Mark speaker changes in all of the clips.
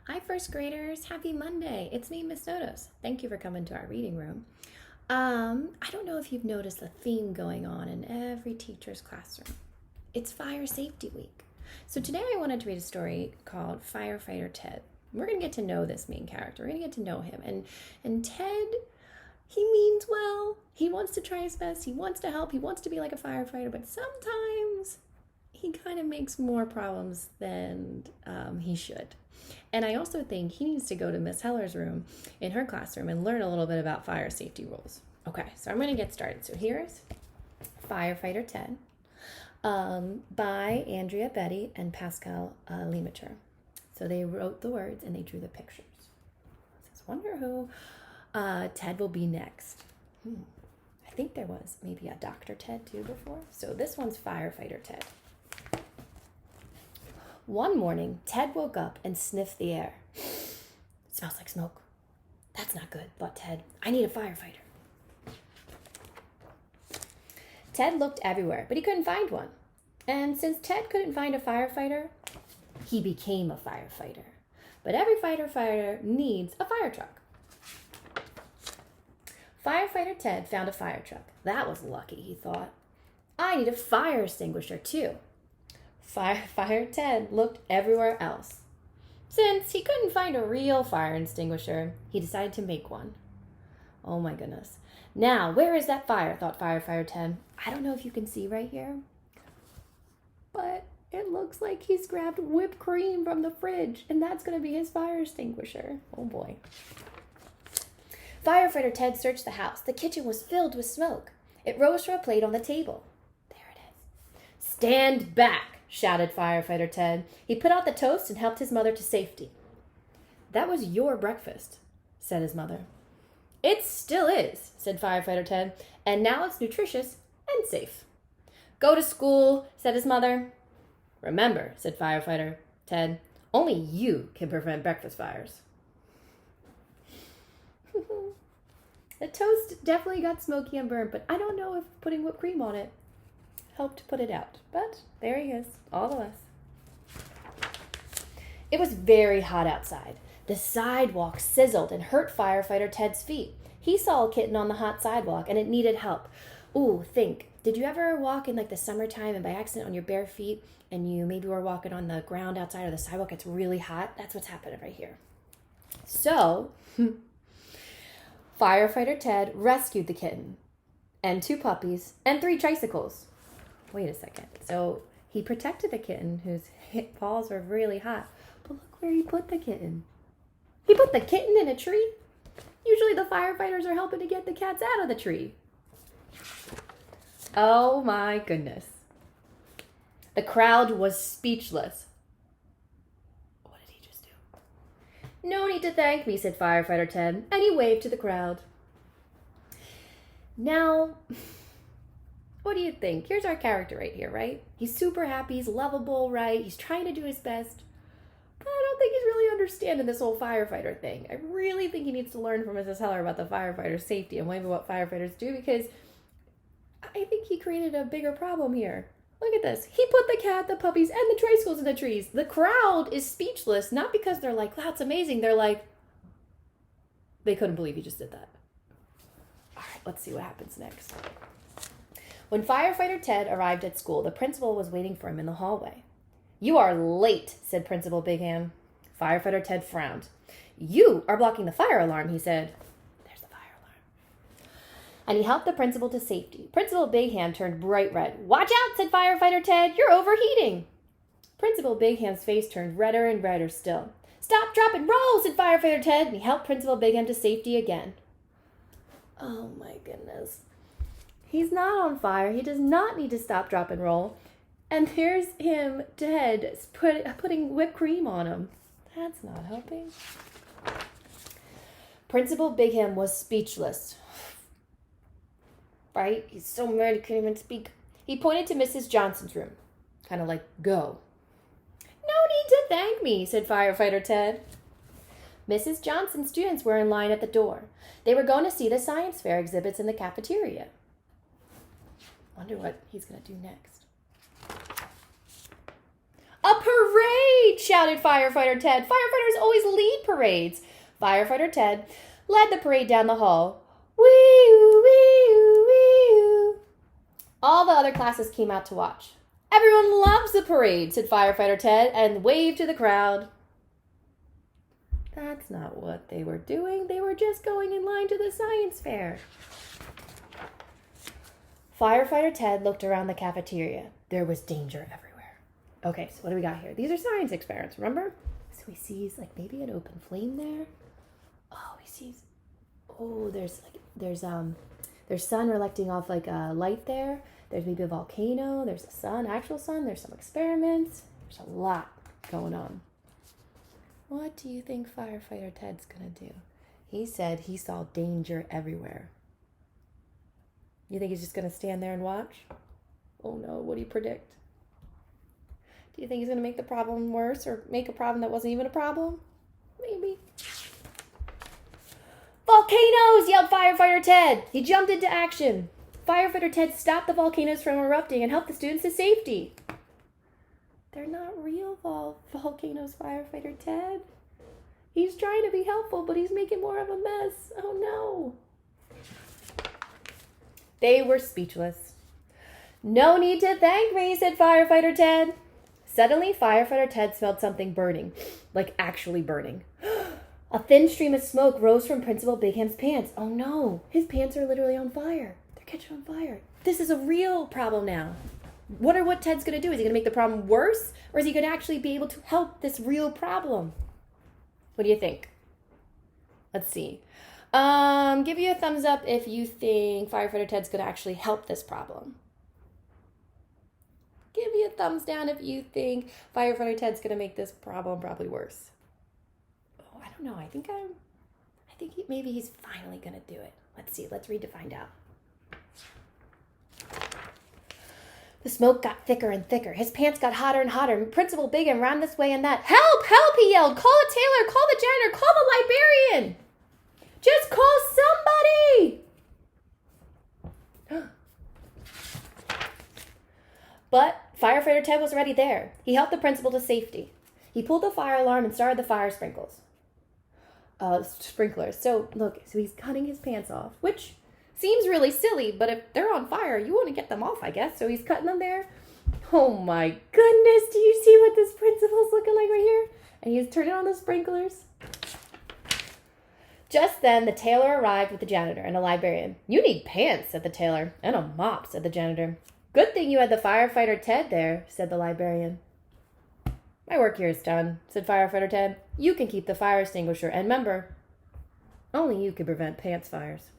Speaker 1: Hi, first graders. Happy Monday. It's me, Miss Notos. Thank you for coming to our reading room. I don't know if you've noticed a theme going on in every teacher's classroom. It's Fire Safety Week. So today I wanted to read a story called Firefighter Ted. We're going to get to know this main character. We're going to get to know him. And Ted, he means well. He wants to try his best. He wants to help. He wants to be like a firefighter, but sometimes he kind of makes more problems than he should. And I also think he needs to go to Miss Heller's room in her classroom and learn a little bit about fire safety rules. Okay, so I'm going to get started. So here's Firefighter Ted by Andrea Betty and Pascal Lemature. So they wrote the words and they drew the pictures. It says, wonder who Ted will be next. I think there was maybe a Dr. Ted too before. So this one's Firefighter Ted. One morning, Ted woke up and sniffed the air. It smells like smoke. That's not good, thought Ted. I need a firefighter. Ted looked everywhere, but he couldn't find one. And since Ted couldn't find a firefighter, he became a firefighter. But every firefighter needs a fire truck. Firefighter Ted found a fire truck. That was lucky, he thought. I need a fire extinguisher, too. Firefighter Ted looked everywhere else. Since he couldn't find a real fire extinguisher, he decided to make one. Oh my goodness. Now, where is that fire? Thought Firefighter Ted. I don't know if you can see right here, but it looks like he's grabbed whipped cream from the fridge, and that's going to be his fire extinguisher. Oh boy. Firefighter Ted searched the house. The kitchen was filled with smoke. It rose from a plate on the table. There it is. Stand back, shouted Firefighter Ted. He put out the toast and helped his mother to safety. That was your breakfast, said his mother. It still is, said Firefighter Ted, and now it's nutritious and safe. Go to school, said his mother. Remember, said Firefighter Ted, only you can prevent breakfast fires. The toast definitely got smoky and burnt, but I don't know if putting whipped cream on it helped put it out. But there he is, all the less. It was very hot outside. The sidewalk sizzled and hurt Firefighter Ted's feet. He saw a kitten on the hot sidewalk and it needed help. Ooh, think. Did you ever walk in like the summertime and by accident on your bare feet and you maybe were walking on the ground outside or the sidewalk? It's really hot. That's what's happening right here. So, Firefighter Ted rescued the kitten and 2 puppies and 3 tricycles. Wait a second. So he protected the kitten whose paws were really hot. But look where he put the kitten. He put the kitten in a tree. Usually the firefighters are helping to get the cats out of the tree. Oh my goodness. The crowd was speechless. What did he just do? No need to thank me, said Firefighter Ted, and he waved to the crowd. Now, what do you think? Here's our character right here, right? He's super happy, he's lovable, right? He's trying to do his best. But I don't think he's really understanding this whole firefighter thing. I really think he needs to learn from Mrs. Heller about the firefighter safety and maybe what firefighters do, because I think he created a bigger problem here. Look at this. He put the cat, the puppies, and the tricycles in the trees. The crowd is speechless, not because they're like, that's amazing. They're like, they couldn't believe he just did that. All right, let's see what happens next. When Firefighter Ted arrived at school, the principal was waiting for him in the hallway. You are late, said Principal Bigham. Firefighter Ted frowned. You are blocking the fire alarm, he said. There's the fire alarm. And he helped the principal to safety. Principal Bigham turned bright red. Watch out, said Firefighter Ted. You're overheating. Principal Bigham's face turned redder and redder still. Stop, drop, and roll, said Firefighter Ted, and he helped Principal Bigham to safety again. Oh my goodness. He's not on fire. He does not need to stop, drop, and roll. And here's him, Ted, putting whipped cream on him. That's not helping. Principal Bigham was speechless. Right? He's so mad he couldn't even speak. He pointed to Mrs. Johnson's room. Kind of like, go. No need to thank me, said Firefighter Ted. Mrs. Johnson's students were in line at the door. They were going to see the science fair exhibits in the cafeteria. Wonder what he's going to do next. A parade! parade, shouted Firefighter Ted. Firefighters always lead parades. Firefighter Ted led the parade down the hall. Wee-oo, wee-oo, wee-oo. All the other classes came out to watch. Everyone loves the parade, said Firefighter Ted, and waved to the crowd. That's not what they were doing. They were just going in line to the science fair. Firefighter Ted looked around the cafeteria. There was danger everywhere. Okay, so what do we got here? These are science experiments, remember? So he sees like maybe an open flame there. Oh, he sees. Oh, there's sun reflecting off like a light there. There's maybe a volcano. There's a sun, actual sun. There's some experiments. There's a lot going on. What do you think Firefighter Ted's gonna do? He said he saw danger everywhere. You think he's just gonna stand there and watch? Oh no, what do you predict? Do you think he's gonna make the problem worse or make a problem that wasn't even a problem? Maybe. Volcanoes! Yelled Firefighter Ted. He jumped into action. Firefighter Ted stopped the volcanoes from erupting and helped the students to safety. They're not real volcanoes, Firefighter Ted. He's trying to be helpful, but he's making more of a mess. Oh no. They were speechless. No need to thank me, said Firefighter Ted. Suddenly, Firefighter Ted smelled something burning, like actually burning. A thin stream of smoke rose from Principal Bigham's pants. Oh no, his pants are literally on fire. They're catching on fire. This is a real problem now. Wonder what Ted's going to do. Is he going to make the problem worse? Or is he going to actually be able to help this real problem? What do you think? Let's see. Give you a thumbs up if you think Firefighter Ted's going to actually help this problem. Give you a thumbs down if you think Firefighter Ted's going to make this problem probably worse. Oh, I don't know. I think maybe he's finally going to do it. Let's see. Let's read to find out. The smoke got thicker and thicker. His pants got hotter and hotter. Principal Bigham ran this way and that. Help! Help! He yelled. Call a tailor. Call the janitor. Call the librarian. Just call somebody! But Firefighter Ted was already there. He helped the principal to safety. He pulled the fire alarm and started the fire sprinklers. So he's cutting his pants off, which seems really silly, but if they're on fire, you want to get them off, I guess. So he's cutting them there. Oh my goodness, do you see what this principal's looking like right here? And he's turning on the sprinklers. Just then, the tailor arrived with the janitor and a librarian. You need pants, said the tailor. And a mop, said the janitor. Good thing you had the Firefighter Ted there, said the librarian. My work here is done, said Firefighter Ted. You can keep the fire extinguisher, and remember, only you can prevent pants fires.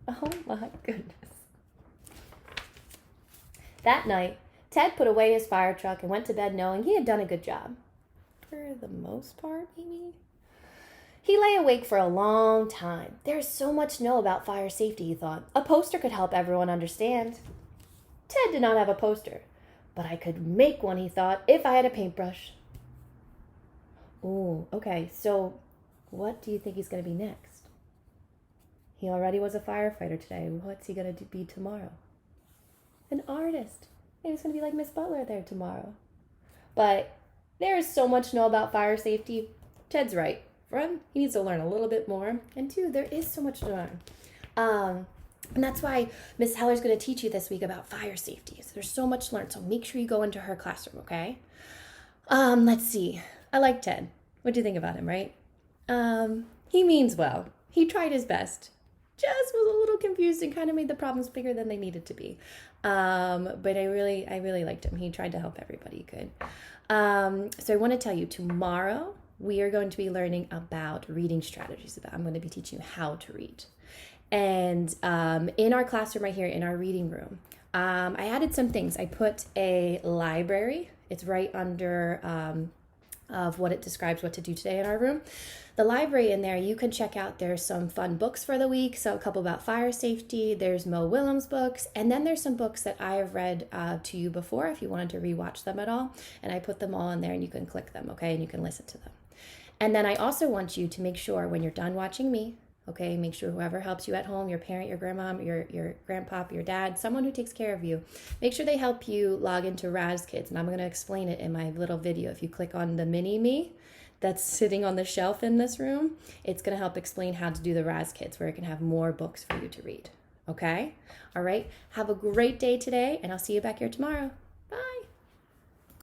Speaker 1: Oh my goodness. That night, Ted put away his fire truck and went to bed knowing he had done a good job. For the most part, maybe? He lay awake for a long time. There is so much to know about fire safety, he thought. A poster could help everyone understand. Ted did not have a poster, but I could make one, he thought, if I had a paintbrush. Ooh, okay, so what do you think he's going to be next? He already was a firefighter today. What's he going to be tomorrow? An artist. Maybe he's going to be like Miss Butler there tomorrow. But there is so much to know about fire safety. Ted's right. One, he needs to learn a little bit more. And two, there is so much to learn. And that's why Miss Heller's going to teach you this week about fire safety. So there's so much to learn. So make sure you go into her classroom, okay? Let's see. I like Ted. What do you think about him, right? He means well. He tried his best. Just was a little confused and kind of made the problems bigger than they needed to be. But I really liked him. He tried to help everybody he could. So I want to tell you, tomorrow we are going to be learning about reading strategies. I'm going to be teaching you how to read. And in our classroom right here, in our reading room, I added some things. I put a library. It's right under of what it describes what to do today in our room. The library in there, you can check out, there's some fun books for the week. So a couple about fire safety, there's Mo Willems books, and then there's some books that I have read to you before if you wanted to rewatch them at all. And I put them all in there and you can click them, okay? And you can listen to them. And then I also want you to make sure when you're done watching me, Okay, make sure whoever helps you at home, your parent, your grandma, your grandpop, your dad, someone who takes care of you, make sure they help you log into Raz Kids. And I'm going to explain it in my little video. If you click on the mini me that's sitting on the shelf in this room, it's going to help explain how to do the Raz Kids, where it can have more books for you to read. Okay? All right. Have a great day today, and I'll see you back here tomorrow.